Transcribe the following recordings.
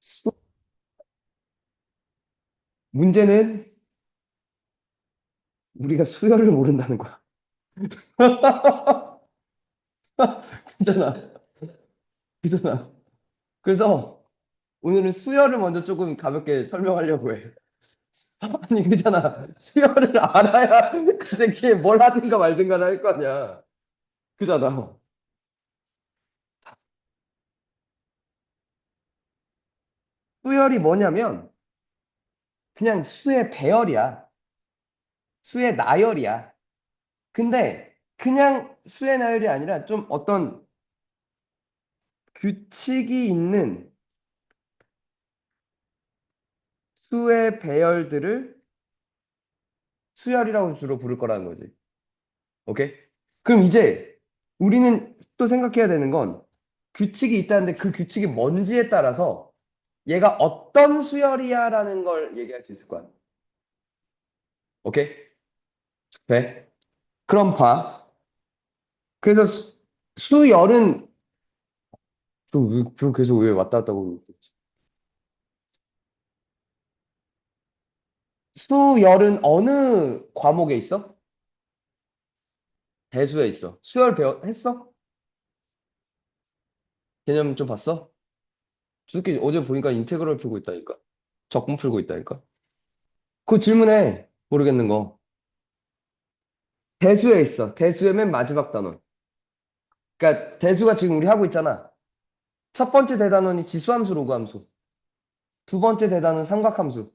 수- 문제는 우리가 수열을 모른다는 거야. 그잖아. 그잖아. 그래서 오늘은 수열을 먼저 조금 가볍게 설명하려고 해. 아니, 그잖아. 수열을 알아야 그 새끼에 뭘 하든가 말든가를 할 거 아니야. 그잖아. 수열이 뭐냐면 그냥 수의 배열이야. 수의 나열이야. 근데 그냥 수의 나열이 아니라 좀 어떤 규칙이 있는 수의 배열들을 수열이라고 주로 부를 거라는 거지. 오케이? 그럼 이제 우리는 또 생각해야 되는 건 규칙이 있다는데 그 규칙이 뭔지에 따라서 얘가 어떤 수열이야라는 걸 얘기할 수 있을 거야. 오케이? 돼? 그럼 봐. 그래서 수열은 좀 계속 왜 왔다 갔다 하고 수열은 어느 과목에 있어? 대수에 있어. 수열 했어? 개념 좀 봤어? 수학기 어제 보니까 인테그럴 풀고 있다니까. 적분 풀고 있다니까. 그 질문에 모르겠는 거. 대수에 있어. 대수의 맨 마지막 단원. 그러니까 대수가 지금 우리 하고 있잖아. 첫 번째 대단원이 지수함수, 로그함수. 두 번째 대단원 삼각함수.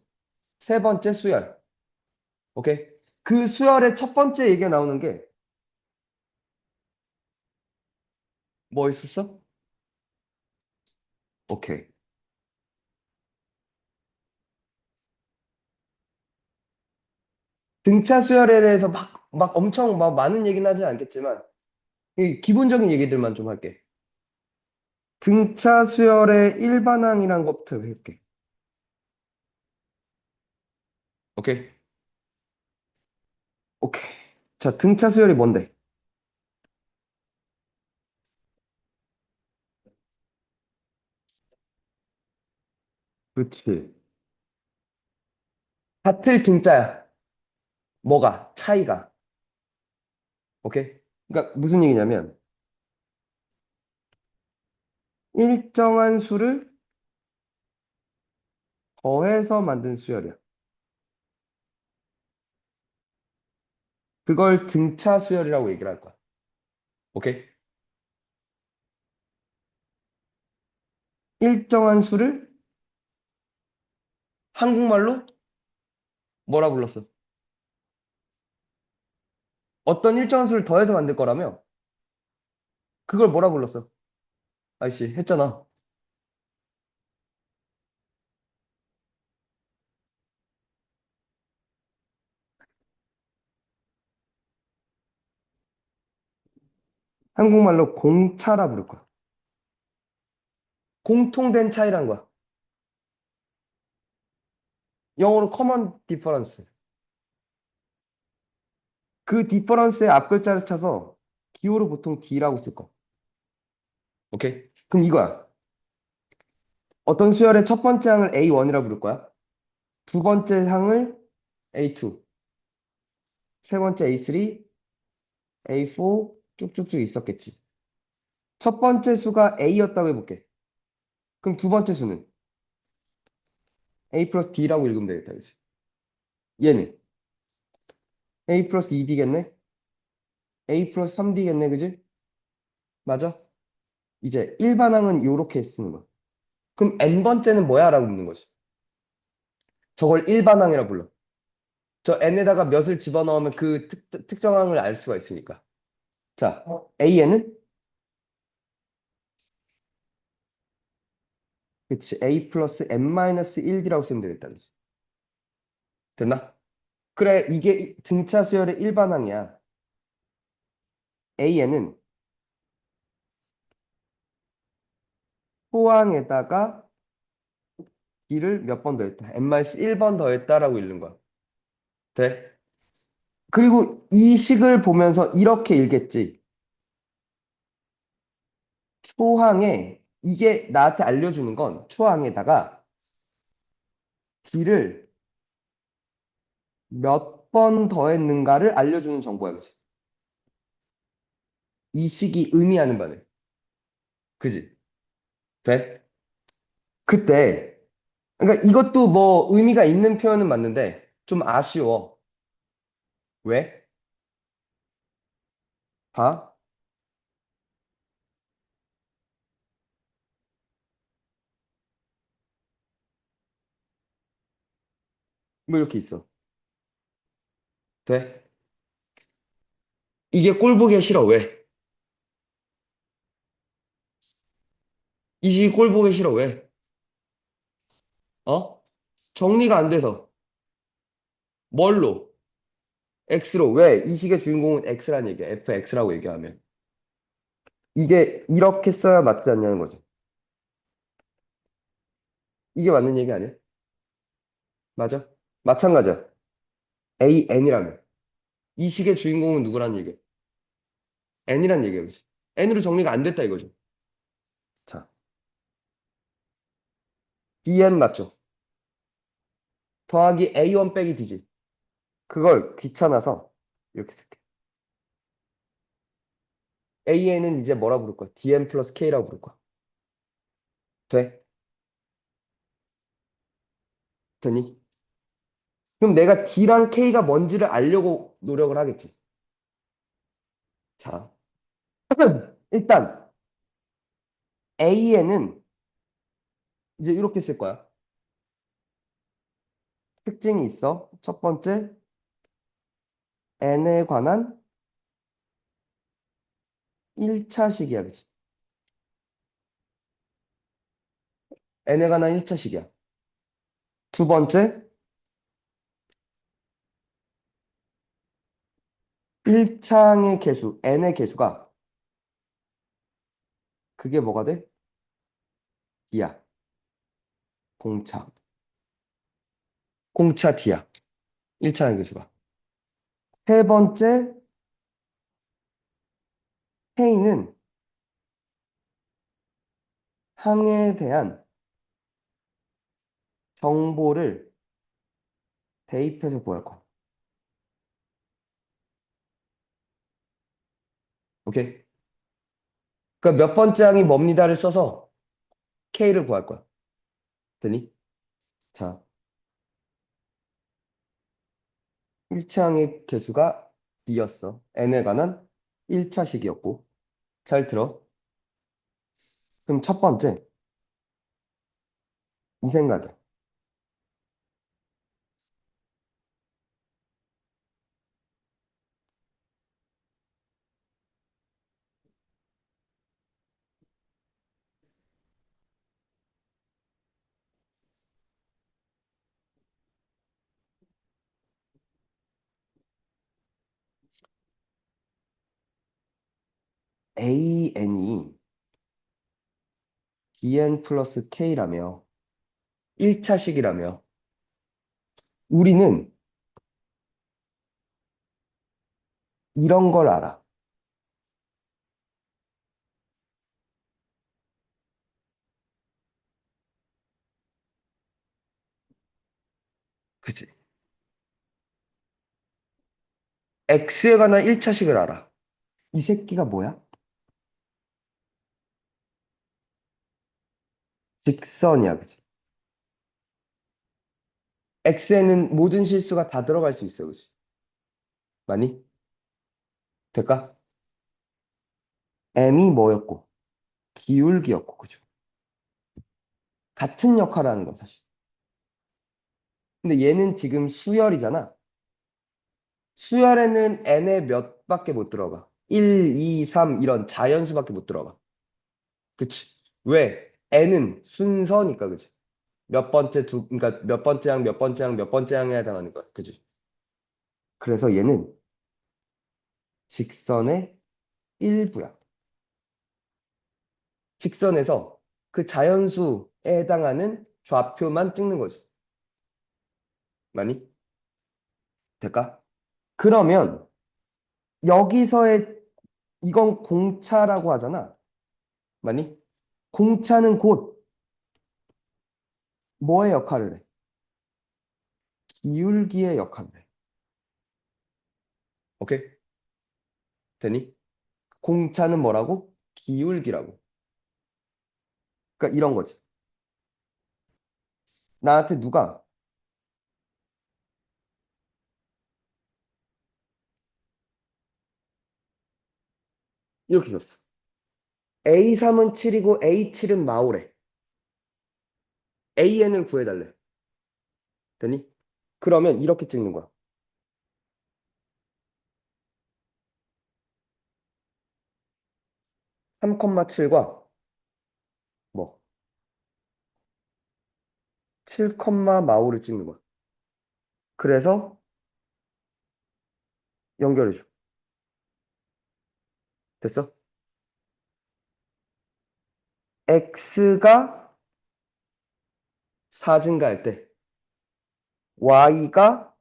세 번째 수열. 오케이? 그 수열의 첫 번째 얘기가 나오는 게 뭐 있었어? 오케이. 등차 수열에 대해서 막 엄청 막 많은 얘기는 하지 않겠지만 이 기본적인 얘기들만 좀 할게. 등차 수열의 일반항이란 것부터 해볼게. 오케이? 오케이. 자, 등차 수열이 뭔데? 그렇지. 같을 등자야. 뭐가? 차이가. 오케이? 그러니까 무슨 얘기냐면 일정한 수를 더해서 만든 수열이야. 그걸 등차 수열이라고 얘기를 할 거야. 오케이? 일정한 수를 한국말로 뭐라 불렀어? 어떤 일정한 수를 더해서 만들 거라며? 그걸 뭐라 불렀어? 아이씨, 했잖아. 한국말로 공차라 부를 거야. 공통된 차이란 거야. 영어로 common difference. 그 difference의 앞글자를 쳐서 기호로 보통 D라고 쓸 거. 오케이? 그럼 이거야. 어떤 수열의 첫 번째 항을 A1이라고 부를 거야. 두 번째 항을 A2, 세 번째 A3, A4 쭉쭉쭉 있었겠지. 첫 번째 수가 A였다고 해볼게. 그럼 두 번째 수는 A 플러스 D라고 읽으면 되겠다. 그치? 얘는 A 플러스 2D겠네? A 플러스 3D겠네. 그지? 맞아? 이제 일반항은 요렇게 쓰는 거야. 그럼 N번째는 뭐야? 라고 묻는 거지. 저걸 일반항이라 불러. 저 N에다가 몇을 집어넣으면 그 특정항을 알 수가 있으니까. 자, AN은? 그치. A 플러스 N 마이너스 1D라고 쓰면 되겠다. 그치? 됐나? 그래, 이게 등차 수열의 일반항이야. AN은 호항에다가 D를 몇 번 더했다. N-1번 더했다라고 읽는 거야. 돼? 그리고 이 식을 보면서 이렇게 읽겠지. 초항에 이게 나한테 알려주는 건 초항에다가 D를 몇 번 더했는가를 알려주는 정보야, 그치? 이 식이 의미하는 바는. 그지? 돼? 그때, 그러니까 이것도 뭐 의미가 있는 표현은 맞는데 좀 아쉬워. 왜? 봐? 뭐 이렇게 있어. 돼? 이게 꼴 보기 싫어. 왜? 이 식이 꼴 보기 싫어. 왜? 어? 정리가 안 돼서. 뭘로? X로. 왜? 이 식의 주인공은 X라는 얘기야. FX라고 얘기하면. 이게 이렇게 써야 맞지 않냐는 거죠. 이게 맞는 얘기 아니야? 맞아? 마찬가지야. AN이라면. 이 식의 주인공은 누구라는 얘기야? N이란 얘기야. 그치? N으로 정리가 안 됐다 이거죠. 자, DN 맞죠? 더하기 A1 빼기 D지. 그걸 귀찮아서 이렇게 쓸게. AN은 이제 뭐라 부를 거야? DN 플러스 K라고 부를 거야. 돼? 되니? 그럼 내가 D랑 K가 뭔지를 알려고 노력을 하겠지. 자, 일단 AN은 이제 이렇게 쓸 거야. 특징이 있어. 첫 번째, N에 관한 1차식이야. 그치? N에 관한 1차식이야. 두 번째, 1창의 개수, N의 개수가 그게 뭐가 돼? D야. 공차. 공차 D야. 1차의 개수가. 세 번째, K는 항에 대한 정보를 대입해서 구할 거야. 오케이? 그러니까 몇 번째 항이 뭡니다를 써서 K를 구할 거야. 되니? 자, 1차항의 개수가 D였어. N에 관한 1차식이었고. 잘 들어. 그럼 첫 번째, 이 생각이야. AN이 DN 플러스 K라며 1차식이라며 우리는 이런 걸 알아. 그치? X에 관한 1차식을 알아. 이 새끼가 뭐야? 직선이야, 그치? X에는 모든 실수가 다 들어갈 수 있어, 그치? 많이? 될까? M이 뭐였고, 기울기였고, 그죠? 같은 역할을 하는 거, 사실. 근데 얘는 지금 수열이잖아. 수열에는 N의 몇 밖에 못 들어가. 1, 2, 3 이런 자연수밖에 못 들어가. 그치? 왜? N은 순서니까, 그치? 그러니까 몇 번째 항, 몇 번째 항, 몇 번째 항에 해당하는 거야. 그치? 그래서 얘는 직선의 일부야. 직선에서 그 자연수에 해당하는 좌표만 찍는 거지. 많이? 될까? 그러면 여기서의 이건 공차라고 하잖아. 많이? 공차는 곧 뭐의 역할을 해? 기울기의 역할을 해. 오케이? 되니? 공차는 뭐라고? 기울기라고. 그러니까 이런 거지. 나한테 누가 이렇게 줬어. A3은 7이고 A7은 마오래. AN을 구해달래. 되니? 그러면 이렇게 찍는 거야. 3,7과 뭐 7, 마오를 찍는 거야. 그래서 연결해줘. 됐어? X가 4 증가할 때 Y가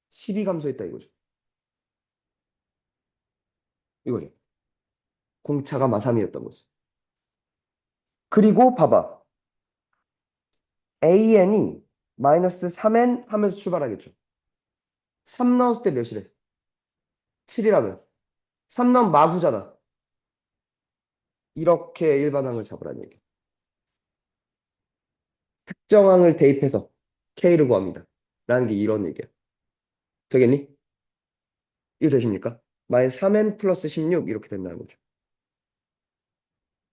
12 감소했다 이거죠. 이거죠. 공차가 마삼이었던 거지. 그리고 봐봐. AN이 마이너스 3N 하면서 출발하겠죠. 3 넣었을 때 몇이래? 7이라면. 3 넣으면 마구잖아. 이렇게 일반항을 잡으라는 얘기야. 특정항을 대입해서 K를 구합니다. 라는 게 이런 얘기야. 되겠니? 이거 되십니까? 마이너스 3N 플러스 16 이렇게 된다는 거죠.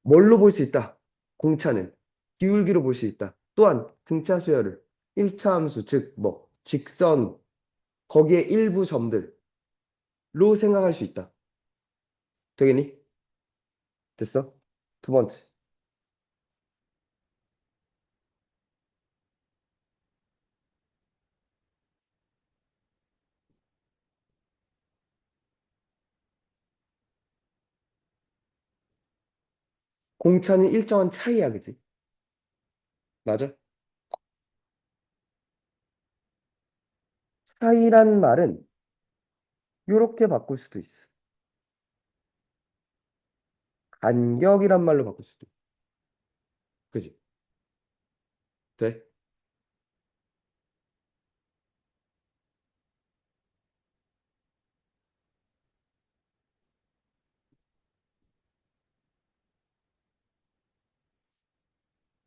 뭘로 볼 수 있다? 공차는 기울기로 볼 수 있다. 또한 등차 수열을 1차 함수, 즉 뭐 직선 거기에 일부 점들로 생각할 수 있다. 되겠니? 됐어? 두 번째. 공차는 일정한 차이야, 그지? 맞아? 차이란 말은 이렇게 바꿀 수도 있어. 간격이란 말로 바꿀 수도 있어. 그지? 돼?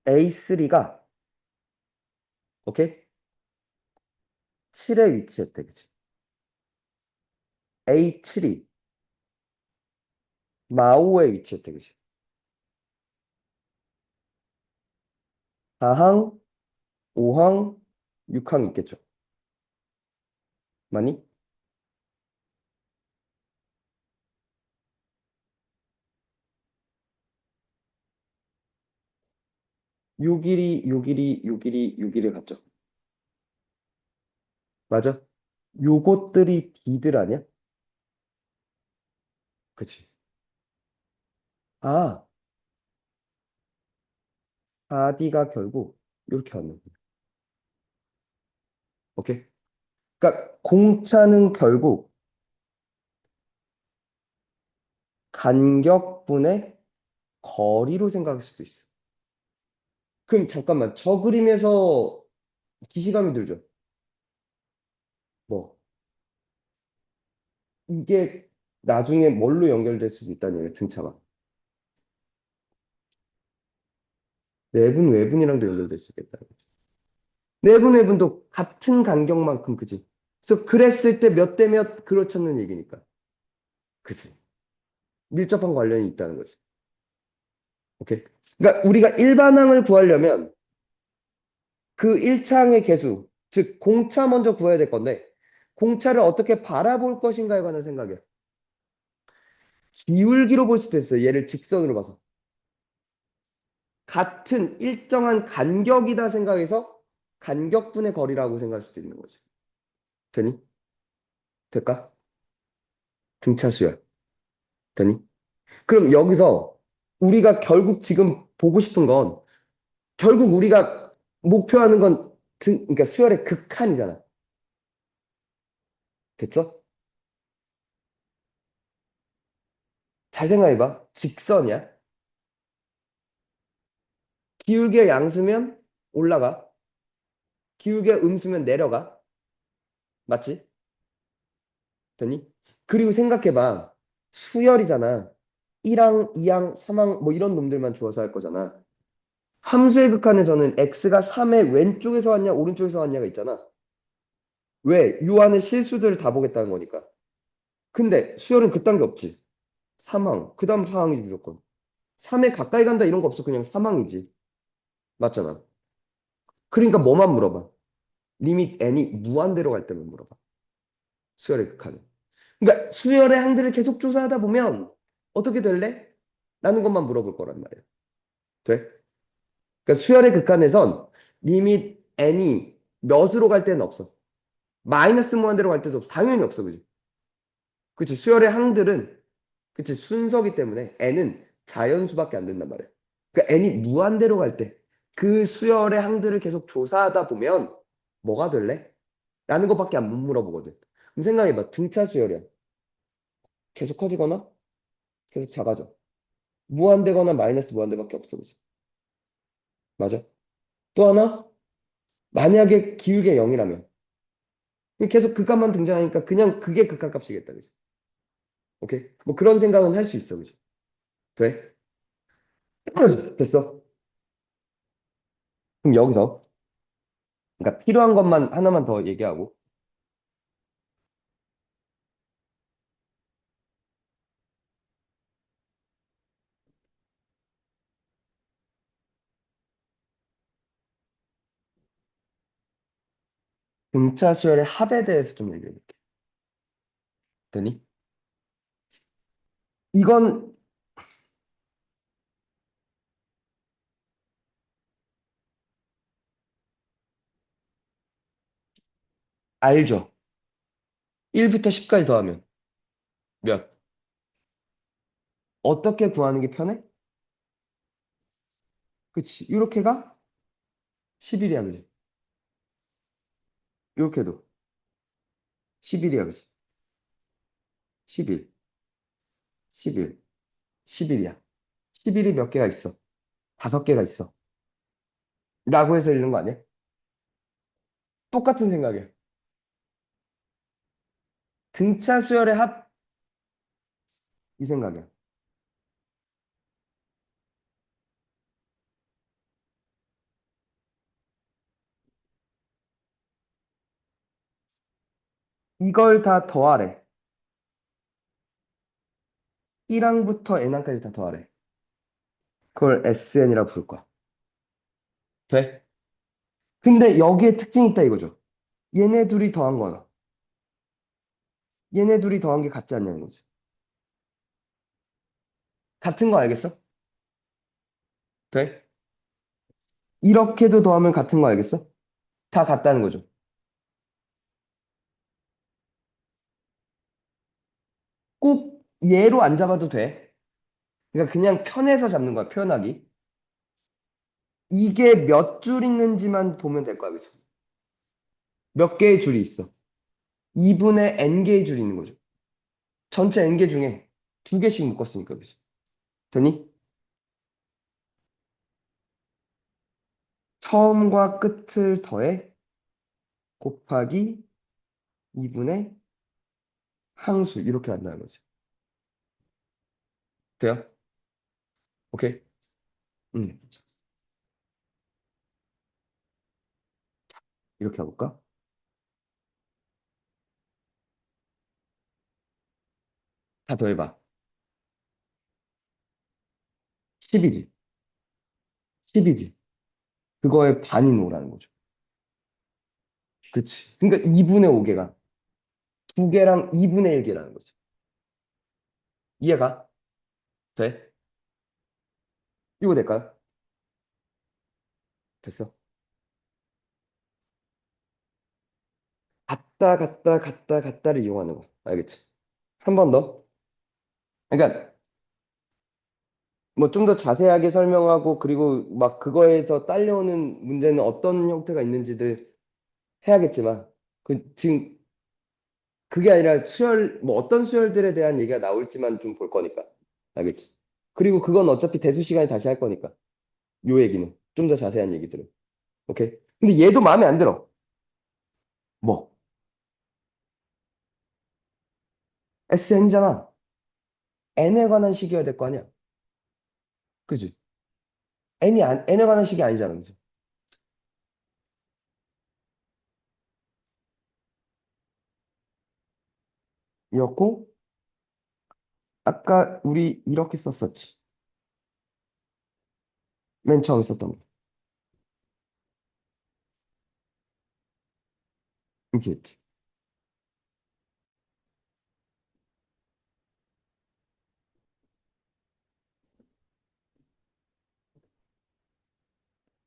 A3가 오케이? 7에 위치했대, 그지? A7이 마오에 위치했대, 그지? 4항, 5항, 6항 있겠죠? 맞니? 6일이, 6일이, 6일이, 6일을 갔죠. 맞아? 요것들이 D들 아니야? 그치? 아, 4D가 결국 이렇게 왔는 거야. 오케이? 그러니까 공차는 결국 간격분의 거리로 생각할 수도 있어. 그럼 잠깐만, 저 그림에서 기시감이 들죠? 뭐, 이게 나중에 뭘로 연결될 수도 있다는 얘기야, 등차가. 내분, 외분이랑도 연결될 수 있겠다. 내분, 외분도 같은 간격만큼, 그지? 그래서 그랬을 때 몇 대 몇 그렇잖는 얘기니까. 그지? 밀접한 관련이 있다는 거지. 오케이? 그러니까 우리가 일반항을 구하려면 그 1차항의 개수, 즉 공차 먼저 구해야 될 건데 공차를 어떻게 바라볼 것인가에 관한 생각이야. 기울기로 볼 수도 있어요. 얘를 직선으로 봐서. 같은 일정한 간격이다 생각해서 간격분의 거리라고 생각할 수도 있는 거지. 되니? 될까? 등차 수열. 되니? 그럼 여기서 우리가 결국 지금 보고 싶은 건 결국 우리가 목표하는 건 그러니까 수열의 극한이잖아. 됐어? 잘 생각해봐. 직선이야. 기울기가 양수면 올라가. 기울기가 음수면 내려가. 맞지? 됐니? 그리고 생각해봐. 수열이잖아. 1항, 2항, 3항 뭐 이런 놈들만 주어서 할 거잖아. 함수의 극한에서는 x가 3의 왼쪽에서 왔냐 오른쪽에서 왔냐가 있잖아. 왜? 요 안에 실수들을 다 보겠다는 거니까. 근데 수열은 그딴 게 없지. 3항, 그 다음 4항이지 무조건. 3에 가까이 간다 이런 거 없어. 그냥 3항이지. 맞잖아. 그러니까 뭐만 물어봐. 리밋 n이 무한대로 갈 때만 물어봐. 수열의 극한은. 그러니까 수열의 항들을 계속 조사하다 보면 어떻게 될래? 라는 것만 물어볼 거란 말이야. 돼? 그러니까 수열의 극한에선 리밋 n이 몇으로 갈 때는 없어. 마이너스 무한대로 갈 때도 없어. 당연히 없어. 그지? 그치? 수열의 항들은 그치? 순서기 때문에 n은 자연수밖에 안 된단 말이야. 그러니까 n이 무한대로 갈 때 그 수열의 항들을 계속 조사하다 보면 뭐가 될래? 라는 것밖에 안 물어보거든. 그럼 생각해봐. 등차 수열이야. 계속 커지거나 계속 작아져. 무한대거나 마이너스 무한대밖에 없어. 그지? 맞아? 또 하나? 만약에 기울기가 0이라면 계속 극값만 등장하니까 그냥 그게 극값값이겠다. 그지? 오케이? 뭐 그런 생각은 할 수 있어. 그지? 돼? 됐어. 그럼 여기서 그러니까 필요한 것만 하나만 더 얘기하고 등차 수열의 합에 대해서 좀 얘기해 볼게. 되니? 이건 알죠? 1부터 10까지 더하면 몇? 어떻게 구하는 게 편해? 그치? 이렇게가 11이야. 그지? 이렇게도 11이야. 그지? 11, 11, 11이야. 11이 몇 개가 있어? 5개가 있어. 라고 해서 읽는 거 아니야? 똑같은 생각이야. 등차 수열의 합, 이 생각이야. 이걸 다 더하래. 1항부터 n항까지 다 더하래. 그걸 SN이라고 부를 거야. 돼? 근데 여기에 특징이 있다 이거죠. 얘네 둘이 더한 거야. 얘네 둘이 더한 게 같지 않냐는 거지. 같은 거 알겠어? 돼? 이렇게도 더하면 같은 거 알겠어? 다 같다는 거죠. 꼭 얘로 안 잡아도 돼. 그러니까 그냥 편해서 잡는 거야, 표현하기. 이게 몇 줄 있는지만 보면 될 거야, 그죠? 몇 개의 줄이 있어. 2분의 n개의 줄이 있는 거죠. 전체 n개 중에 2개씩 묶었으니까, 그죠? 되니? 처음과 끝을 더해 곱하기 2분의 항수 이렇게 한다는 거지. 돼요? 오케이? 음. 이렇게 해볼까? 다 더해봐. 10이지. 10이지. 그거의 반이 오라는 거죠. 그치. 그러니까 2분의 5개가 2개랑 2분의 1개라는 거지. 이해가? 돼? 이거 될까요? 됐어. 같다를 이용하는 거. 알겠지? 한 번 더. 그러니까 뭐 좀 더 자세하게 설명하고 그리고 막 그거에서 딸려오는 문제는 어떤 형태가 있는지를 해야겠지만 지금 그게 아니라 수열 뭐 어떤 수열들에 대한 얘기가 나올지만 좀 볼 거니까. 알겠지? 그리고 그건 어차피 대수 시간에 다시 할 거니까. 요 얘기는. 좀 더 자세한 얘기들은. 오케이? 근데 얘도 마음에 안 들어. 뭐? SN이잖아. N에 관한 식이어야 될 거 아니야? 그지? N에 관한 식이 아니잖아. 그지? 이었고, 아까 우리 이렇게 썼었지. 맨 처음 썼던 거. 이렇게 했지.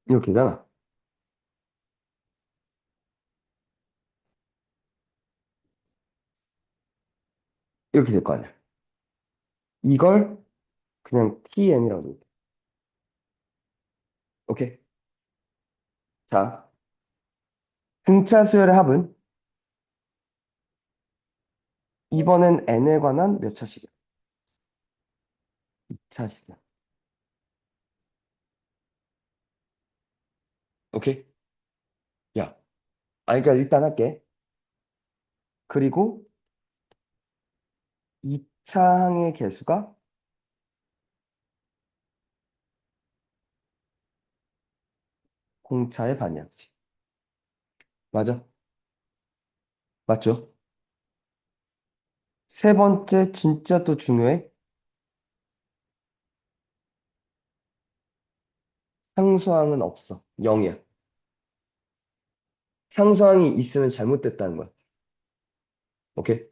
이렇게잖아. 이렇게 될 거 아니야. 이걸 그냥 TN이라고 해. 오케이? 자, 등차 수열의 합은 이번엔 N에 관한 몇 차식이야? 2차식이야. 오케이? 야, 그러니까 일단 할게. 그리고 2차 항의 개수가 공차의 반이야지. 맞아? 맞죠? 세 번째 진짜 또 중요해. 상수항은 없어. 0이야. 상수항이 있으면 잘못됐다는 거야. 오케이?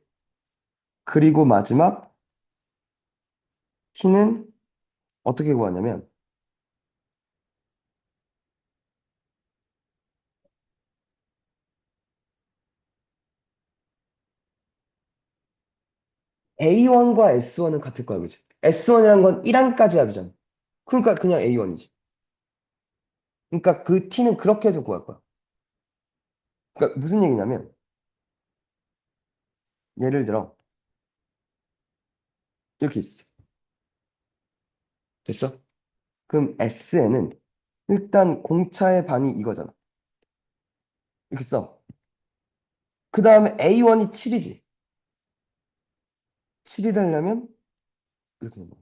그리고 마지막 t는 어떻게 구하냐면 A1과 S1은 같을 거야, 그지? S1이란 건 1항까지 합이잖아. 그러니까 그냥 A1이지. 그러니까 그 t는 그렇게 해서 구할 거야. 그러니까 무슨 얘기냐면 예를 들어 이렇게 있어. 됐어? 그럼 Sn은 일단 공차의 반이 이거잖아. 이렇게 써. 그 다음에 A1이 7이지. 7이 되려면 이렇게 되는 거야.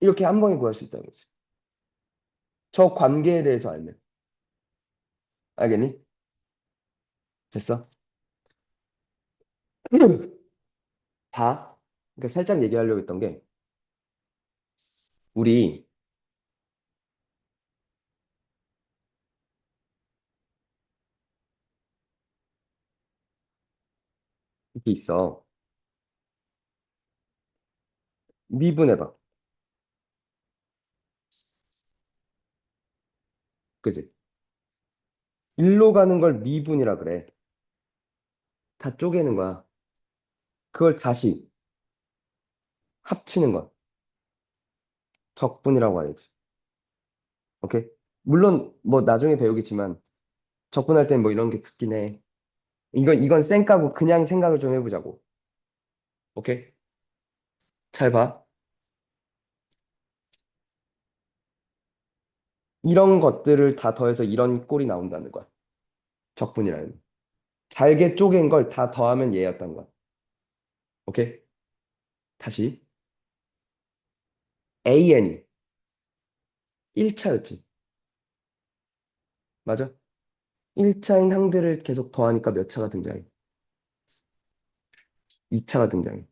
이렇게 한 번에 구할 수 있다는 거지. 저 관계에 대해서 알면. 알겠니? 됐어? 봐. 그러니까 살짝 얘기하려고 했던 게 우리 이렇게 있어. 미분해봐. 그지? 일로 가는 걸 미분이라 그래. 다 쪼개는 거야. 그걸 다시 합치는 거야. 적분이라고 해야지. 오케이? 물론 뭐 나중에 배우겠지만 적분할 땐 뭐 이런 게 붙긴 해. 이건 쌩까고 그냥 생각을 좀 해보자고. 오케이? 잘 봐. 이런 것들을 다 더해서 이런 꼴이 나온다는 거야. 적분이라는. 거. 잘게 쪼갠 걸 다 더하면 얘였던 거야. 오케이? 다시. AN이 1차였지. 맞아? 1차인 항들을 계속 더하니까 몇 차가 등장해? 2차가 등장해.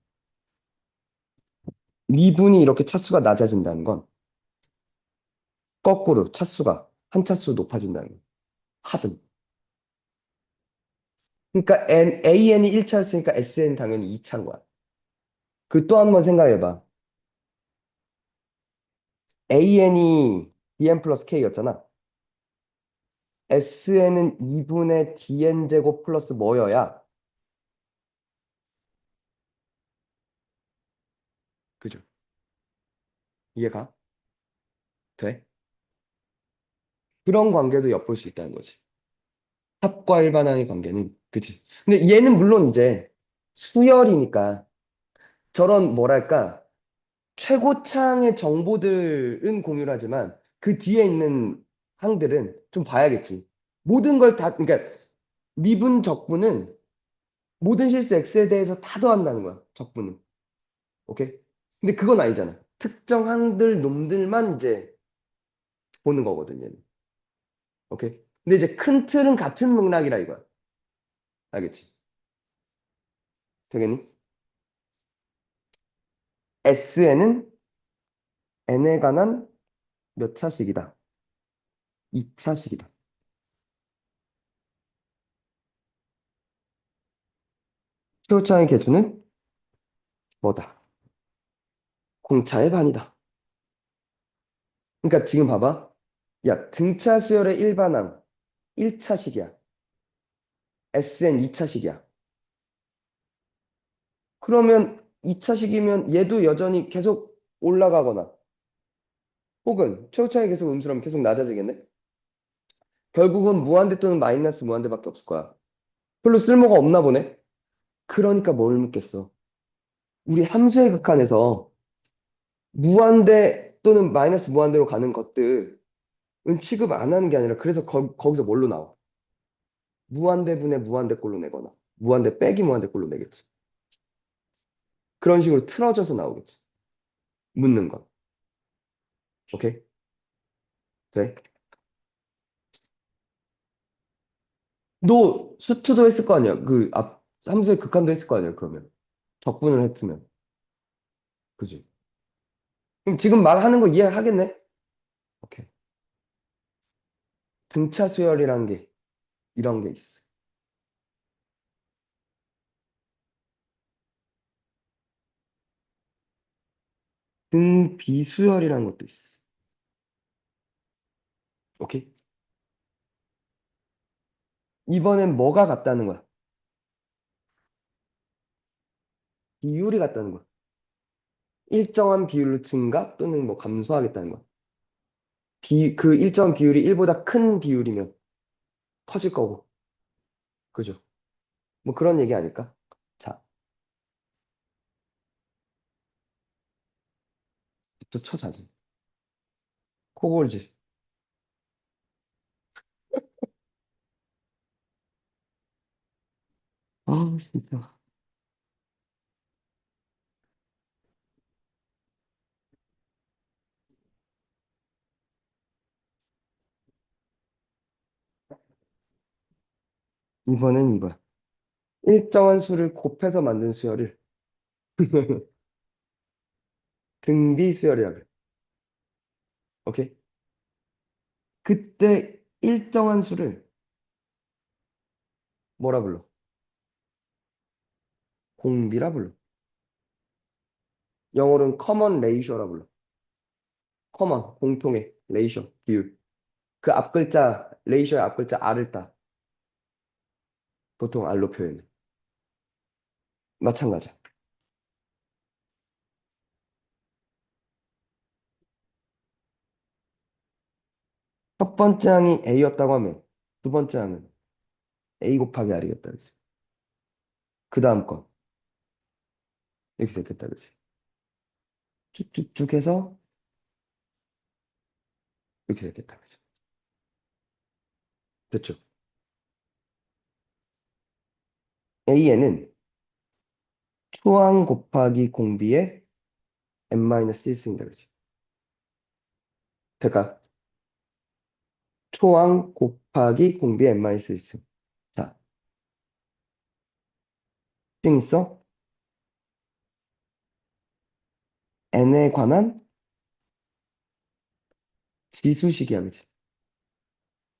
미분이 이렇게 차수가 낮아진다는 건 거꾸로 차수가 한 차수 높아진다는 거야. 합은. 그러니까 AN이 1차였으니까 SN 당연히 2차인 거야. 그 또 한 번 생각해봐. AN이 DN 플러스 K였잖아. SN은 2분의 DN 제곱 플러스 뭐여야? 그죠? 이해가? 돼? 그런 관계도 엿볼 수 있다는 거지. 합과 일반항의 관계는. 그치? 근데 얘는 물론 이제 수열이니까 저런 뭐랄까 최고창의 정보들은 공유를 하지만 그 뒤에 있는 항들은 좀 봐야겠지. 모든 걸 다, 그러니까 미분 적분은 모든 실수 x에 대해서 다 더한다는 거야. 적분은. 오케이? 근데 그건 아니잖아. 특정 항들 놈들만 이제 보는 거거든, 얘는. 오케이? 근데 이제 큰 틀은 같은 맥락이라 이거야. 알겠지? 되겠니? S에는 n에 관한 몇 차식이다. 2차식이다. 최고차의 개수는 뭐다? 공차의 반이다. 그러니까 지금 봐봐. 야, 등차 수열의 일반항 1차식이야. Sn 2차식이야. 그러면 2차식이면 얘도 여전히 계속 올라가거나 혹은 최고차의 계속 음수라면 계속 낮아지겠네? 결국은 무한대 또는 마이너스 무한대밖에 없을 거야. 별로 쓸모가 없나 보네? 그러니까 뭘 묻겠어? 우리 함수의 극한에서 무한대 또는 마이너스 무한대로 가는 것들은 취급 안 하는 게 아니라 그래서 거기서 뭘로 나와? 무한대분의 무한대꼴로 내거나 무한대 빼기 무한대꼴로 내겠지. 그런 식으로 틀어져서 나오겠지. 묻는 건. 오케이? 돼? 너 수트도 했을 거 아니야? 그 앞 함수의 극한도 했을 거 아니야? 그러면 적분을 했으면. 그지? 그럼 지금 말하는 거 이해하겠네? 오케이. 등차 수열이라는 게 이런 게 있어. 등비수열이라는 것도 있어. 오케이? 이번엔 뭐가 같다는 거야? 비율이 같다는 거야. 일정한 비율로 증가 또는 뭐 감소하겠다는 거야. 그 일정 비율이 1보다 큰 비율이면 커질 거고. 그죠? 뭐 그런 얘기 아닐까? 자, 또 쳐자지. 코골지. 아, 진짜. 이번엔 이거야. 일정한 수를 곱해서 만든 수열을 등비수열이라 그래. 오케이? 그때 일정한 수를 뭐라 불러? 공비라 불러. 영어로는 common ratio라 불러. common, 공통의, ratio, 비율. 그 앞글자, ratio의 앞글자 R을 따. 보통 R로 표현해. 마찬가지야. 첫 번째 항이 A였다고 하면 두 번째 항은 A 곱하기 R이겠다. 그지? 그 다음 건 이렇게 됐겠다. 그지? 쭉쭉쭉 해서 이렇게 됐겠다. 그지? 됐죠? A에는 초항 곱하기 공비의 n-1승이다. 그지? 그러니까 초항 곱하기 공비의 n-1승. 자, 승 있어? n에 관한 지수식이야. 그지?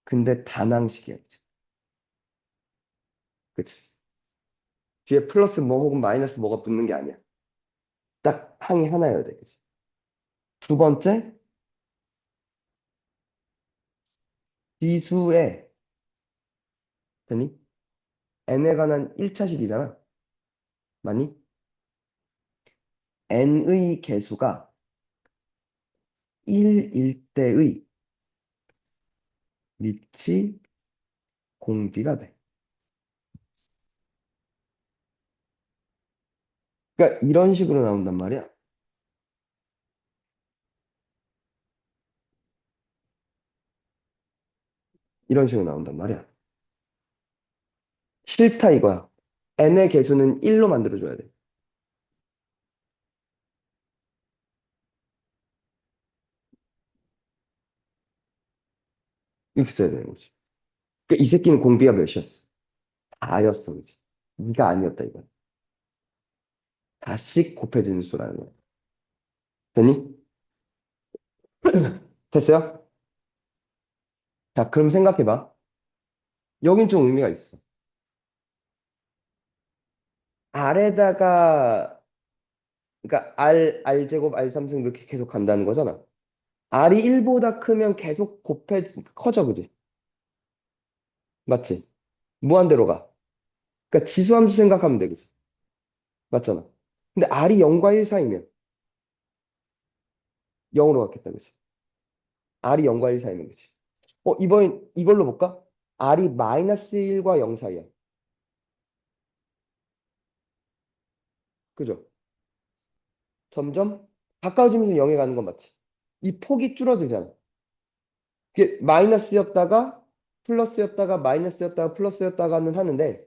근데 단항식이야. 그지? 그치? 뒤에 플러스 뭐 혹은 마이너스 뭐가 붙는 게 아니야. 딱 항이 하나여야 돼. 그치? 두 번째, 지수에, 되니? n에 관한 1차식이잖아. 맞니? n의 개수가 1일 때의 밑이 공비가 돼. 그러니까 이런 식으로 나온단 말이야. 이런 식으로 나온단 말이야. 싫다 이거야. n의 개수는 1로 만들어줘야 돼. 이렇게 써야 되는 거지. 그러니까 이 새끼는 공비가 몇이었어? 4였어, 그지? 네가 아니었다 이거야. 다씩 곱해지는 수라는 거야. 됐니? 됐어요? 자, 그럼 생각해봐. 여긴 좀 의미가 있어. R에다가, 그러니까 R제곱, R3승 이렇게 계속 간다는 거잖아. R이 1보다 크면 계속 커져, 그지? 맞지? 무한대로 가. 그러니까 지수함수 생각하면 돼, 그지? 맞잖아. 근데 R이 0과 1 사이면 0으로 갔겠다, 그지? R이 0과 1 사이면, 그지? 이번 이걸로 볼까? R이 마이너스 1과 0 사이야. 그죠? 점점 가까워지면서 0에 가는 건 맞지? 이 폭이 줄어들잖아. 그게 마이너스였다가 플러스였다가 마이너스였다가 플러스였다가는 하는데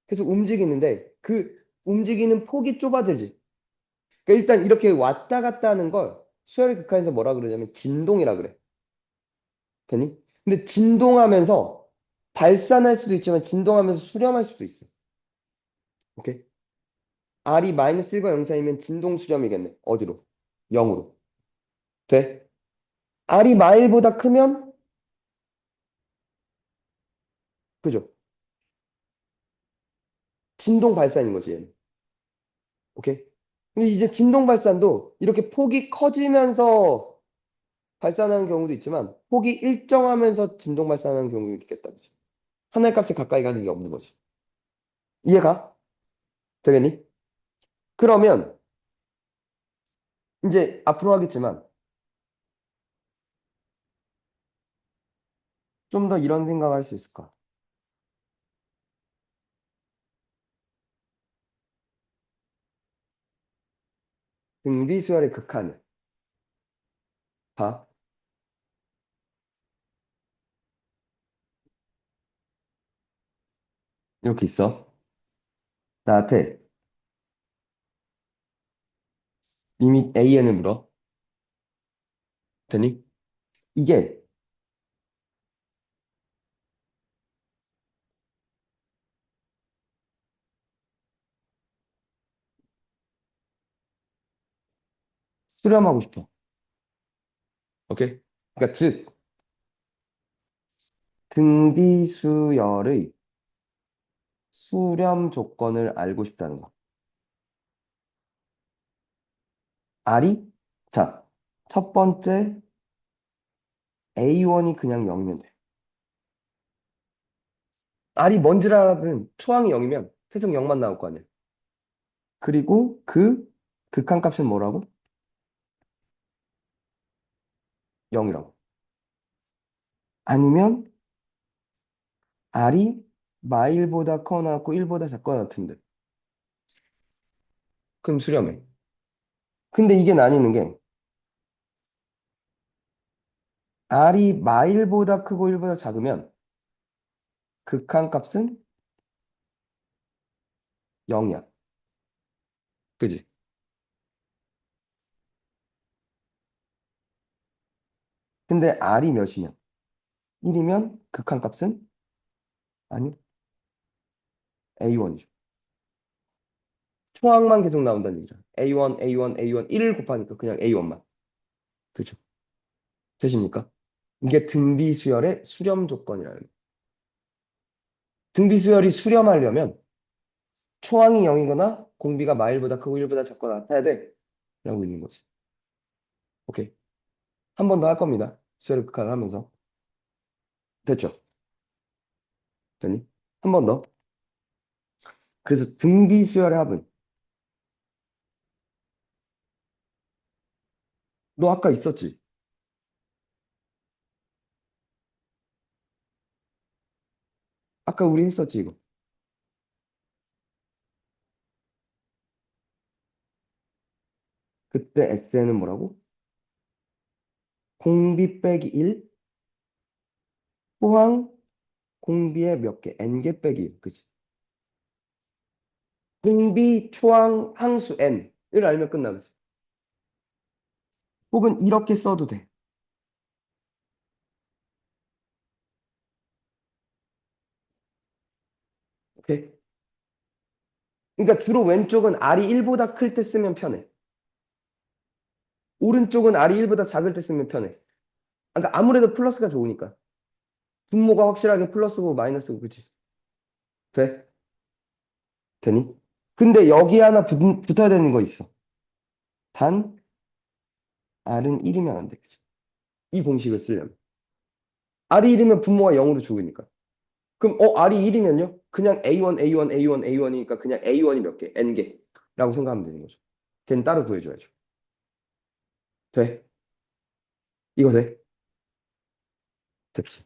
계속 움직이는데 그 움직이는 폭이 좁아들지. 그러니까 일단 이렇게 왔다 갔다 하는 걸 수열의 극한에서 뭐라 그러냐면 진동이라 그래. 되니? 근데 진동하면서 발산할 수도 있지만 진동하면서 수렴할 수도 있어. 오케이? R이 마이너스 1과 0 사이면 진동 수렴이겠네. 어디로? 0으로. 돼? R이 마일보다 크면 그죠? 진동 발산인 거지, 얘는. 오케이? 근데 이제 진동 발산도 이렇게 폭이 커지면서 발산하는 경우도 있지만 폭이 일정하면서 진동 발산하는 경우도 있겠다. 그치? 하나의 값에 가까이 가는 게 없는 거지. 이해가? 되겠니? 그러면 이제 앞으로 하겠지만 좀 더 이런 생각을 할 수 있을까? 등비수열의 극한을 봐. 이렇게 있어. 나한테 리밋 AN을 물어. 되니? 이게 수렴하고 싶어. 오케이? 그러니까 즉 등비수열의 수렴 조건을 알고 싶다는 거. R이 자, 첫 번째 A1이 그냥 0이면 돼. R이 뭔지를 알아든 초항이 0이면 계속 0만 나올 거 아니야. 그리고 그 극한값은 뭐라고? 0이라고. 아니면 R이 마일보다 커나 같고 1보다 작거나 같은데. 그럼 수렴해. 근데 이게 나뉘는 게 R이 마일보다 크고 1보다 작으면 극한값은 0이야. 그지? 근데 R이 몇이면? 1이면 극한값은? 아니, A1이죠. 초항만 계속 나온다는 얘기죠. A1, A1, A1, 1을 곱하니까 그냥 A1만. 그죠? 되십니까? 이게 등비수열의 수렴 조건이라는 거예요. 등비수열이 수렴하려면 초항이 0이거나 공비가 마일보다 크고 1보다 작거나 같아야 돼. 라고 있는 거지. 오케이. 한 번 더 할 겁니다. 수열의 극한을 하면서. 됐죠? 됐니? 한 번 더. 그래서 등비수열의 합은 너 아까 있었지? 아까 우리 했었지, 이거. 그때 SN은 뭐라고? 공비 빼기 1? 포항 공비의 몇 개? n개 빼기 1. 그치? 공비, 초항, 항수 n을 알면 끝나. 그치? 혹은 이렇게 써도 돼. 오케이? 그러니까 주로 왼쪽은 r이 1보다 클 때 쓰면 편해. 오른쪽은 r이 1보다 작을 때 쓰면 편해. 그러니까 아무래도 플러스가 좋으니까. 분모가 확실하게 플러스고 마이너스고, 그치? 돼? 되니? 근데 여기 하나 붙어야 되는 거 있어. 단, r은 1이면 안 돼. 그치? 이 공식을 쓰려면. r이 1이면 분모가 0으로 죽으니까. 그럼, r이 1이면요? 그냥 A1, A1, A1, A1이니까 그냥 A1이 몇 개? N개. 라고 생각하면 되는 거죠. 걔는 따로 구해줘야죠. 돼? 이거 돼? 됐지?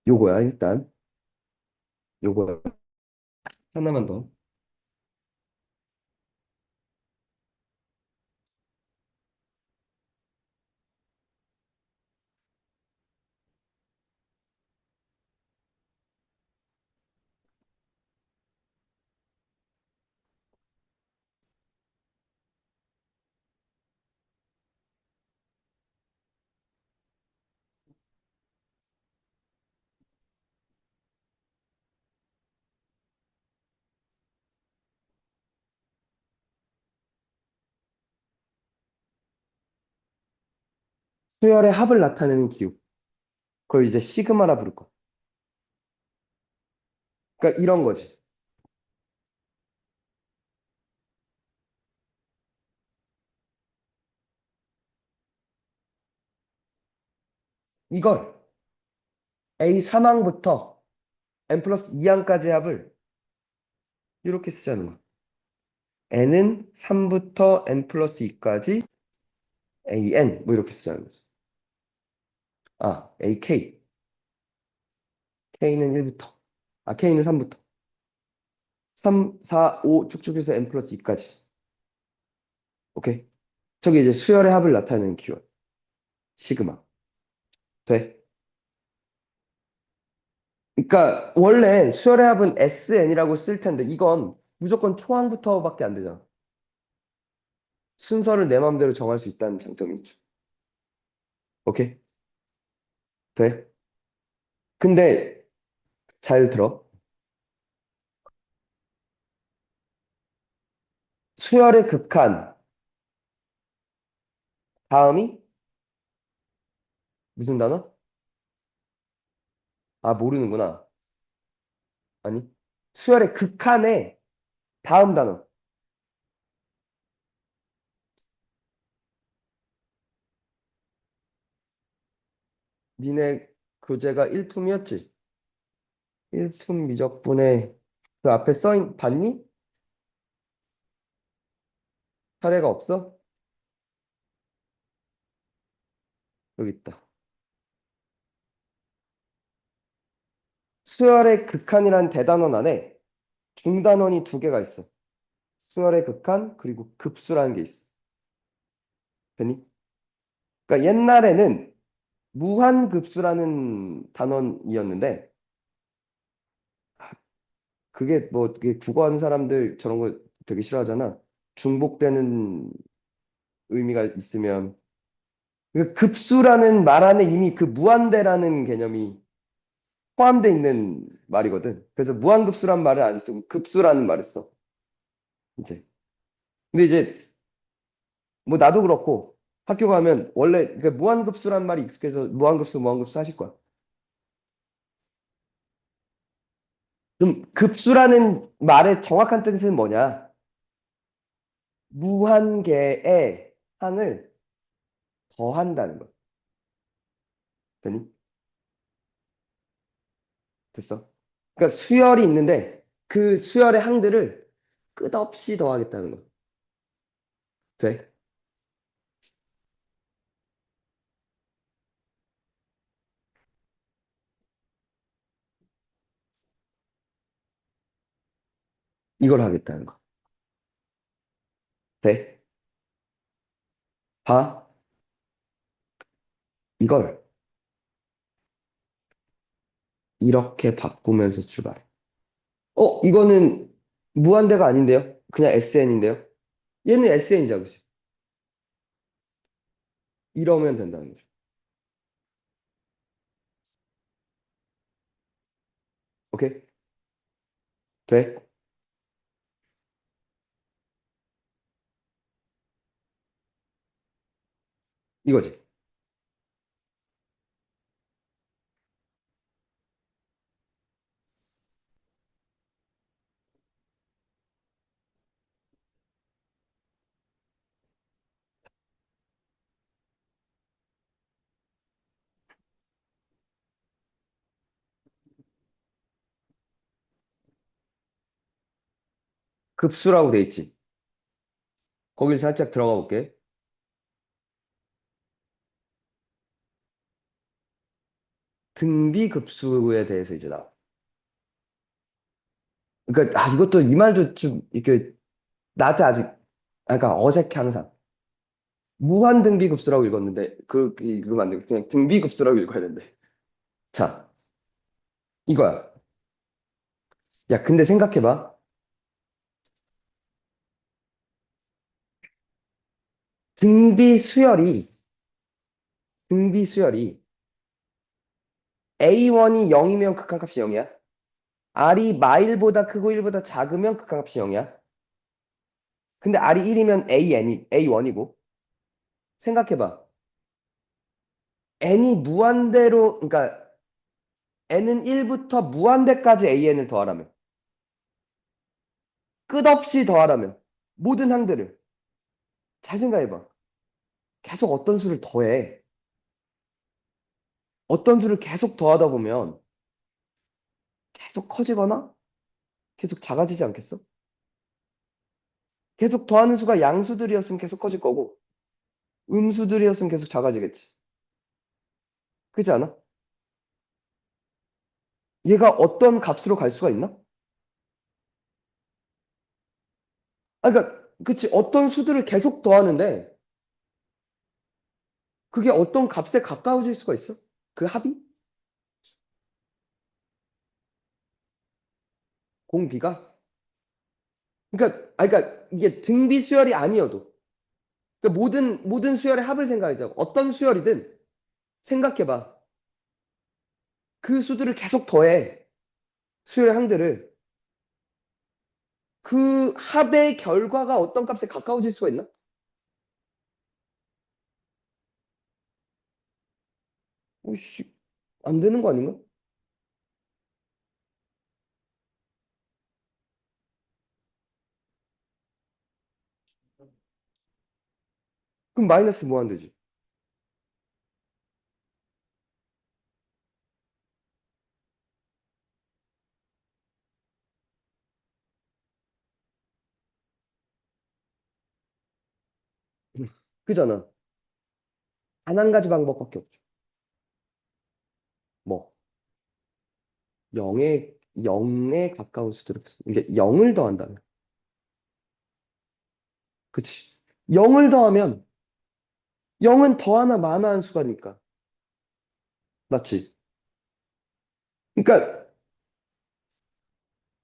요거야, 일단. 요거야. 하나만 더. 수열의 합을 나타내는 기호. 그걸 이제 시그마라 부를 거. 그러니까 이런 거지. 이걸 A 3항부터 n 플러스 2항까지 합을 이렇게 쓰자는 거야. n은 3부터 n 플러스 2까지 an 뭐 이렇게 쓰자는 거지. ak. k는 1부터. k는 3부터. 3, 4, 5 쭉쭉 해서 n 플러스 2까지. 오케이? 저게 이제 수열의 합을 나타내는 기호. 시그마. 돼? 그러니까 원래 수열의 합은 SN이라고 쓸 텐데 이건 무조건 초항부터밖에 안 되잖아. 순서를 내 마음대로 정할 수 있다는 장점이 있죠. 오케이? 돼? 근데 잘 들어. 수열의 극한 다음이 무슨 단어? 모르는구나. 아니. 수열의 극한의 다음 단어. 니네 교재가 1툼이었지? 1툼 미적분에 그 앞에 봤니? 사례가 없어? 여기 있다. 수열의 극한이라는 대단원 안에 중단원이 두 개가 있어. 수열의 극한 그리고 급수라는 게 있어. 되니? 그러니까 옛날에는 무한급수라는 단원이었는데 그게 뭐 그게 국어 하는 사람들 저런 거 되게 싫어하잖아. 중복되는 의미가 있으면 그 급수라는 말 안에 이미 그 무한대라는 개념이 포함되어 있는 말이거든. 그래서 무한급수란 말을 안 쓰고 급수라는 말을 써. 이제. 근데 이제 뭐 나도 그렇고 학교 가면 원래 그 무한급수란 말이 익숙해서 무한급수 무한급수 하실 거야. 그럼 급수라는 말의 정확한 뜻은 뭐냐? 무한개의 항을 더한다는 거. 되니? 됐어? 그러니까 수열이 있는데 그 수열의 항들을 끝없이 더하겠다는 거. 돼? 이걸 하겠다는 거. 돼? 봐? 이걸 이렇게 바꾸면서 출발해. 이거는 무한대가 아닌데요? 그냥 SN인데요? 얘는 SN이죠, 그치? 이러면 된다는 거죠. 오케이? 돼? 이거지. 급수라고 돼 있지. 거길 살짝 들어가 볼게. 등비 급수에 대해서 이제 나와. 그러니까, 이것도 이 말도 좀, 이렇게, 나한테 아직, 그러니까 어색해, 항상. 무한등비급수라고 읽었는데 읽으면 안 되고 그냥 등비급수라고 읽어야 된대. 자, 이거야. 야, 근데 생각해봐. 등비 수열이 A1이 0이면 극한값이 0이야. R이 마일보다 크고 1보다 작으면 극한값이 0이야. 근데 R이 1이면 A1이고. 생각해봐. N이 무한대로, 그러니까 N은 1부터 무한대까지 AN을 더하라면. 끝없이 더하라면. 모든 항들을. 잘 생각해봐. 계속 어떤 수를 더해. 어떤 수를 계속 더하다 보면 계속 커지거나 계속 작아지지 않겠어? 계속 더하는 수가 양수들이었으면 계속 커질 거고, 음수들이었으면 계속 작아지겠지. 그렇지 않아? 얘가 어떤 값으로 갈 수가 있나? 그러니까, 그치. 어떤 수들을 계속 더하는데, 그게 어떤 값에 가까워질 수가 있어? 그 합이? 공비가? 그러니까 이게 등비 수열이 아니어도, 그러니까 모든 수열의 합을 생각하자고. 어떤 수열이든 생각해봐. 그 수들을 계속 더해. 수열의 항들을. 그 합의 결과가 어떤 값에 가까워질 수가 있나? 오씨, 안 되는 거 아닌가? 그럼 마이너스 무한대지. 그잖아. 단 한 가지 방법밖에 없죠. 뭐, 0에 가까운 수들을, 이게 0을 더한다면. 그치. 0을 더하면 0은 더하나 마나한 수가니까. 맞지? 그러니까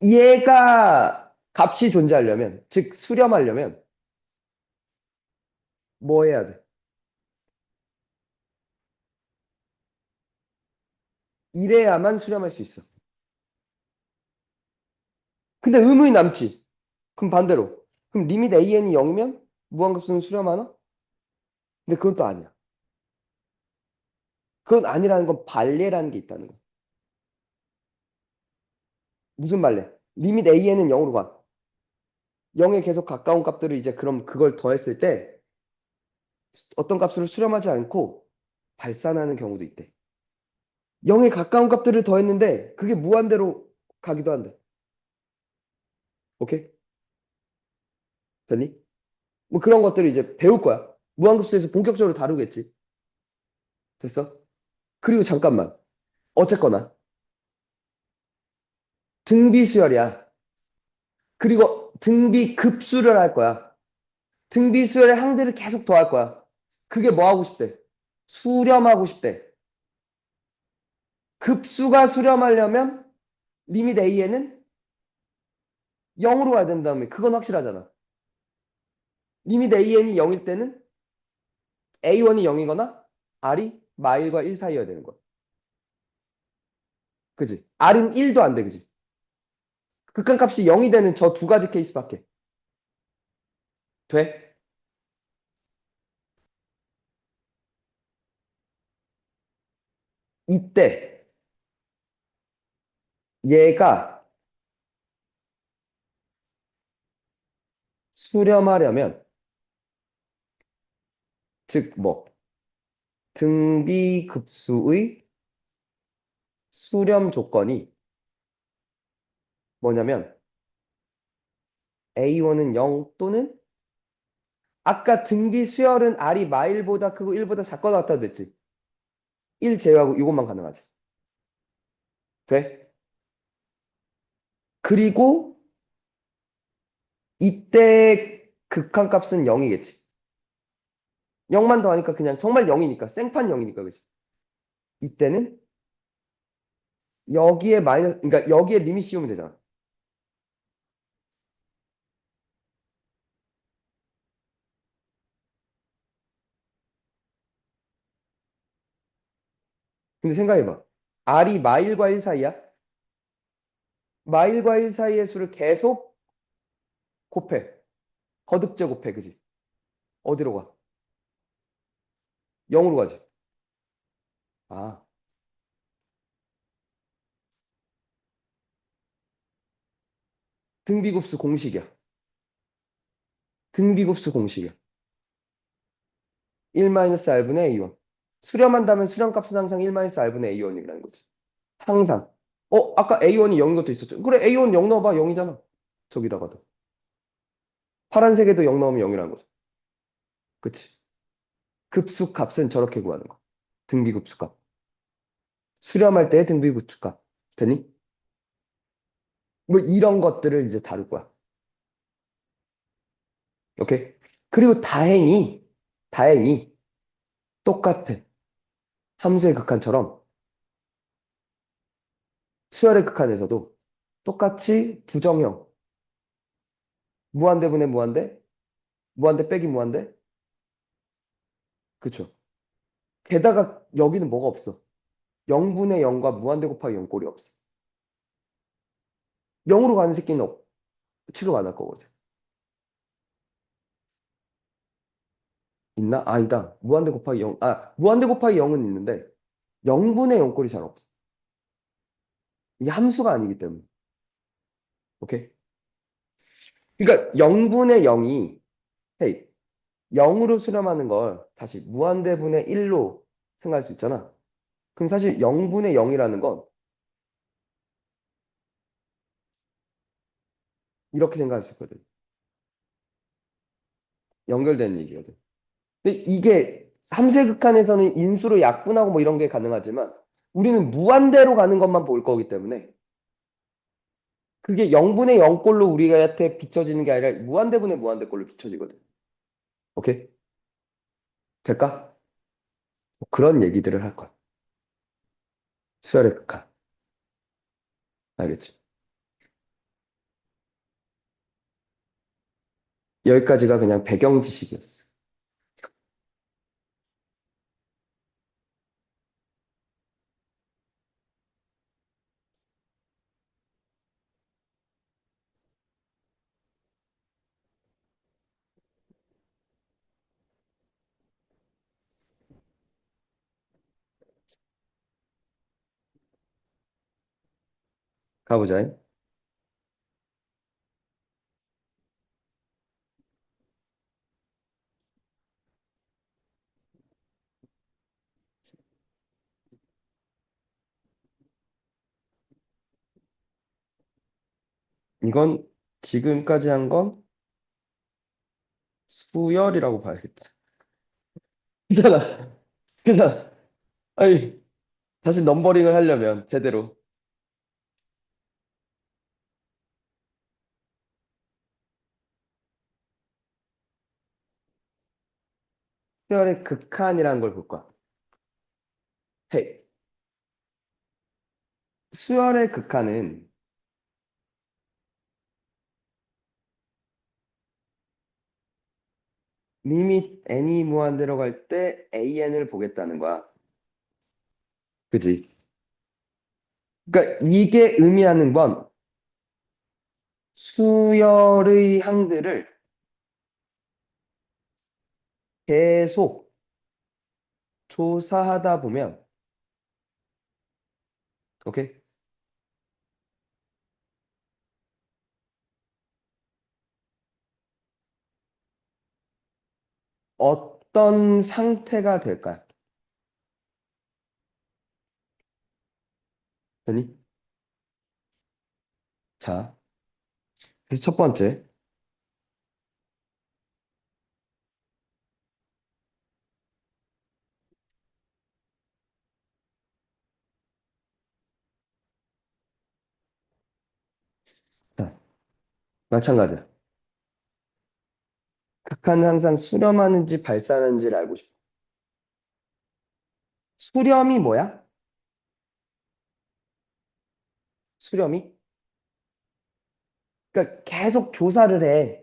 얘가 값이 존재하려면, 즉 수렴하려면 뭐 해야 돼? 이래야만 수렴할 수 있어. 근데 의문이 남지. 그럼 반대로. 그럼 리밋 AN이 0이면 무한급수는 수렴하나? 근데 그건 또 아니야. 그건 아니라는 건 반례라는 게 있다는 거야. 무슨 말래? 리밋 AN은 0으로 가. 0에 계속 가까운 값들을 이제 그럼 그걸 더했을 때 어떤 값으로 수렴하지 않고 발산하는 경우도 있대. 0에 가까운 값들을 더했는데 그게 무한대로 가기도 한대. 오케이? 됐니? 뭐 그런 것들을 이제 배울 거야. 무한급수에서 본격적으로 다루겠지. 됐어? 그리고 잠깐만. 어쨌거나 등비 수열이야. 그리고 등비 급수를 할 거야. 등비 수열의 항들을 계속 더할 거야. 그게 뭐 하고 싶대? 수렴하고 싶대. 급수가 수렴하려면 리밋 a에는 0으로 가야 된다며. 그건 확실하잖아. 리밋 an이 0일 때는 a1이 0이거나 r이 마일과 1 사이여야 되는 거야. 그지? r은 1도 안 돼, 그지? 극한값이 0이 되는 저 두 가지 케이스밖에. 돼? 이때 얘가 수렴하려면, 즉 뭐 등비급수의 수렴 조건이 뭐냐면 A1은 0 또는 아까 등비 수열은 R이 마일보다 크고 1보다 작거나 같다고 됐지. 1 제외하고 이것만 가능하지. 돼? 그리고 이때 극한값은 0이겠지. 0만 더하니까 그냥 정말 0이니까 생판 0이니까 그지. 이때는 여기에 마이너스 그러니까 여기에 리밋 씌우면 되잖아. 근데 생각해봐. R이 마일과 1 사이야. 마일과 1 사이의 수를 계속 곱해. 거듭제 곱해. 그지? 어디로 가? 0으로 가지. 아, 등비급수 공식이야. 등비급수 공식이야. 1-R분의 A1. 수렴한다면 수렴값은 항상 1-R분의 A1이라는 거지. 항상. 아까 A1이 0인 것도 있었죠. 그래, A1 0 넣어봐. 0이잖아. 저기다가도. 파란색에도 0 넣으면 0이라는 거죠. 그치? 급수값은 저렇게 구하는 거. 등비급수값. 수렴할 때의 등비급수값. 되니? 뭐 이런 것들을 이제 다룰 거야. 오케이? 그리고 다행히 똑같아. 함수의 극한처럼 수열의 극한에서도 똑같이 부정형. 무한대분의 무한대, 무한대 빼기 무한대. 그쵸? 게다가 여기는 뭐가 없어? 0분의 0과 무한대 곱하기 0 꼴이 없어. 0으로 가는 새끼는 취급 안 할 거거든. 있나? 아니다. 무한대 곱하기 0. 무한대 곱하기 0은 있는데 0분의 0 꼴이 잘 없어. 이게 함수가 아니기 때문에. 오케이? 그러니까 0분의 0이 헤이 0으로 수렴하는 걸 다시 무한대분의 1로 생각할 수 있잖아. 그럼 사실 0분의 0이라는 건 이렇게 생각할 수 있거든. 연결되는 얘기거든. 근데 이게 함수의 극한에서는 인수로 약분하고 뭐 이런 게 가능하지만 우리는 무한대로 가는 것만 볼 거기 때문에 그게 0분의 0꼴로 우리한테 비춰지는 게 아니라 무한대분의 무한대꼴로 비춰지거든. 오케이? 될까? 뭐 그런 얘기들을 할 거야. 수열의 극한. 알겠지? 여기까지가 그냥 배경 지식이었어. 가보자. 이건 지금까지 한 건 수열이라고 봐야겠다. 그잖아. 그잖아. 아니, 다시 넘버링을 하려면 제대로. 수열의 극한이라는 걸 볼 거야. 헤이, 수열의 극한은 리밋 n이 무한대로 갈 때 an을 보겠다는 거야. 그지? 그러니까 이게 의미하는 건 수열의 항들을 계속 조사하다 보면, 오케이? 어떤 상태가 될까요? 아니? 자, 그래서 첫 번째, 자, 마찬가지야. 극한은 항상 수렴하는지 발산하는지를 알고 싶어. 수렴이 뭐야? 수렴이? 그러니까 계속 조사를 해.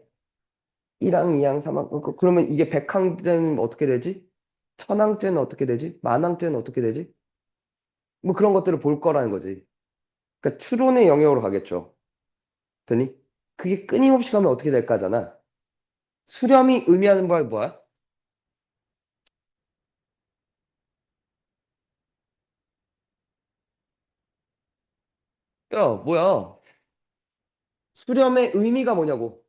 1항, 2항, 3항. 그러면 이게 100항째는 어떻게 되지? 1000항째는 어떻게 되지? 만항째는 어떻게 되지? 뭐 그런 것들을 볼 거라는 거지. 그러니까 추론의 영역으로 가겠죠. 되니? 그게 끊임없이 가면 어떻게 될까잖아. 수렴이 의미하는 바가 뭐야? 야, 뭐야? 수렴의 의미가 뭐냐고.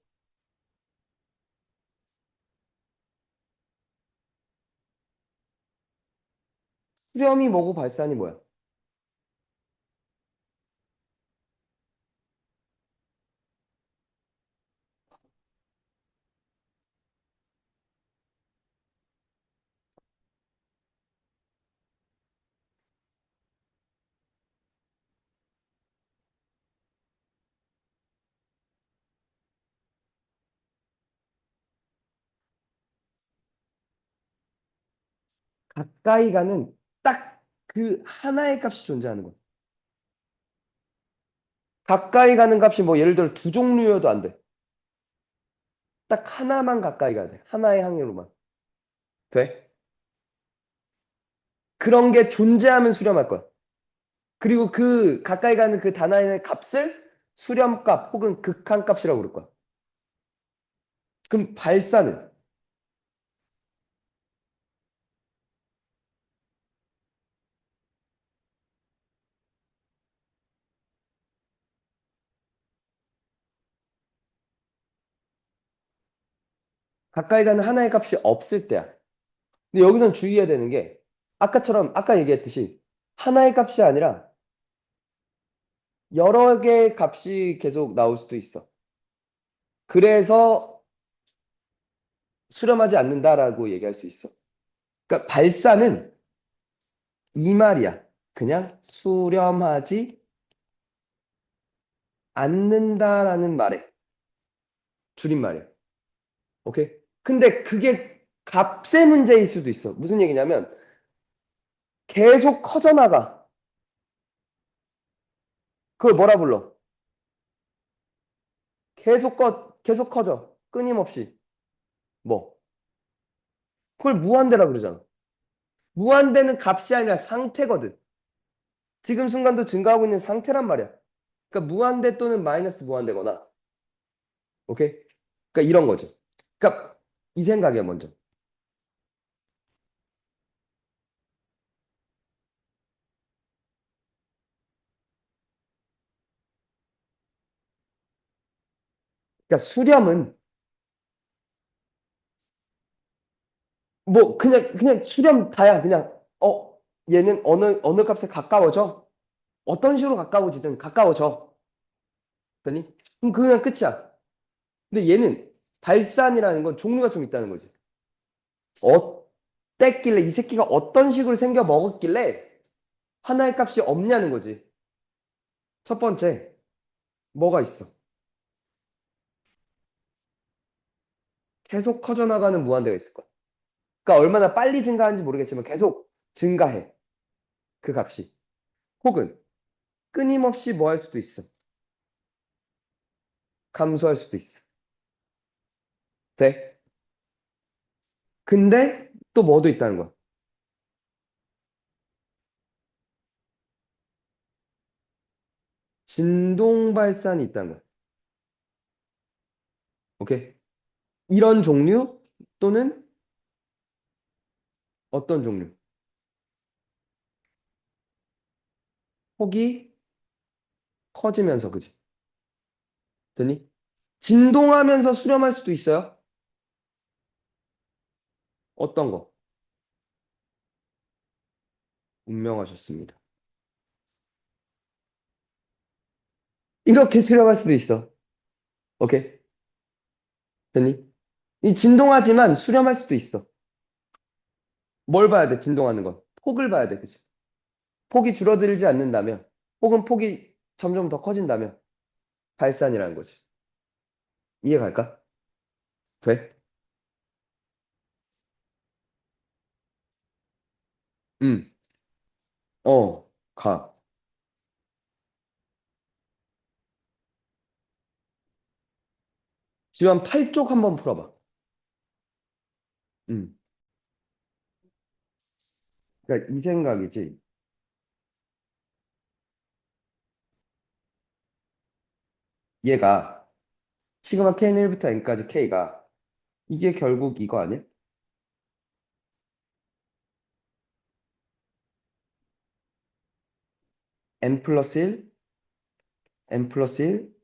수렴이 뭐고 발산이 뭐야? 가까이 가는 딱 그 하나의 값이 존재하는 거야. 가까이 가는 값이 뭐 예를 들어 두 종류여도 안 돼. 딱 하나만 가까이 가야 돼. 하나의 항으로만. 돼? 그런 게 존재하면 수렴할 거야. 그리고 그 가까이 가는 그 단어의 값을 수렴값 혹은 극한값이라고 부를 거야. 그럼 발사는 가까이 가는 하나의 값이 없을 때야. 근데 여기선 주의해야 되는 게 아까처럼 아까 얘기했듯이 하나의 값이 아니라 여러 개의 값이 계속 나올 수도 있어. 그래서 수렴하지 않는다라고 얘기할 수 있어. 그러니까 발사는 이 말이야. 그냥 수렴하지 않는다라는 말에 줄임말이야. 오케이? 근데 그게 값의 문제일 수도 있어. 무슨 얘기냐면 계속 커져나가. 그걸 뭐라 불러? 계속 커져. 끊임없이. 뭐? 그걸 무한대라 그러잖아. 무한대는 값이 아니라 상태거든. 지금 순간도 증가하고 있는 상태란 말이야. 그러니까 무한대 또는 마이너스 무한대거나. 오케이? 그러니까 이런 거죠. 그러니까 이 생각이야, 먼저. 그러니까 수렴은 뭐 그냥 수렴 다야. 그냥 얘는 어느 값에 가까워져. 어떤 식으로 가까워지든 가까워져. 그니? 그럼 그냥 끝이야. 근데 얘는 발산이라는 건 종류가 좀 있다는 거지. 어땠길래 이 새끼가 어떤 식으로 생겨 먹었길래 하나의 값이 없냐는 거지. 첫 번째, 뭐가 있어? 계속 커져나가는 무한대가 있을 거야. 그러니까 얼마나 빨리 증가하는지 모르겠지만 계속 증가해. 그 값이. 혹은 끊임없이 뭐 할 수도 있어. 감소할 수도 있어. 돼? 근데 또 뭐도 있다는 거야. 진동 발산이 있다는 거야. 오케이? 이런 종류 또는 어떤 종류? 폭이 커지면서, 그지? 되니? 진동하면서 수렴할 수도 있어요. 어떤 거? 운명하셨습니다. 이렇게 수렴할 수도 있어. 오케이? 되니? 이 진동하지만 수렴할 수도 있어. 뭘 봐야 돼, 진동하는 건? 폭을 봐야 돼, 그지? 폭이 줄어들지 않는다면, 혹은 폭이 점점 더 커진다면, 발산이라는 거지. 이해 갈까? 돼? 응, 가. 지금 8쪽 한번 풀어봐. 응. 그러니까 이 생각이지. 얘가 시그마 K는 1부터 N까지 K가 이게 결국 이거 아니야? N 플러스 1, N 플러스 1,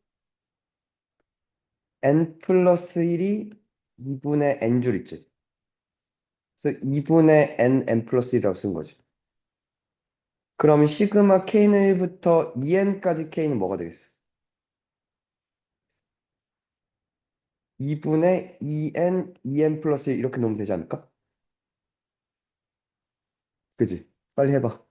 N 플러스 1이 2분의 N줄 있지. 그래서 2분의 N 플러스 1이라고 쓴 거지. 그러면 시그마 K는 1부터 2N까지 K는 뭐가 되겠어? 2분의 2N, 2N 플러스 1 이렇게 놓으면 되지 않을까? 그지? 빨리 해봐.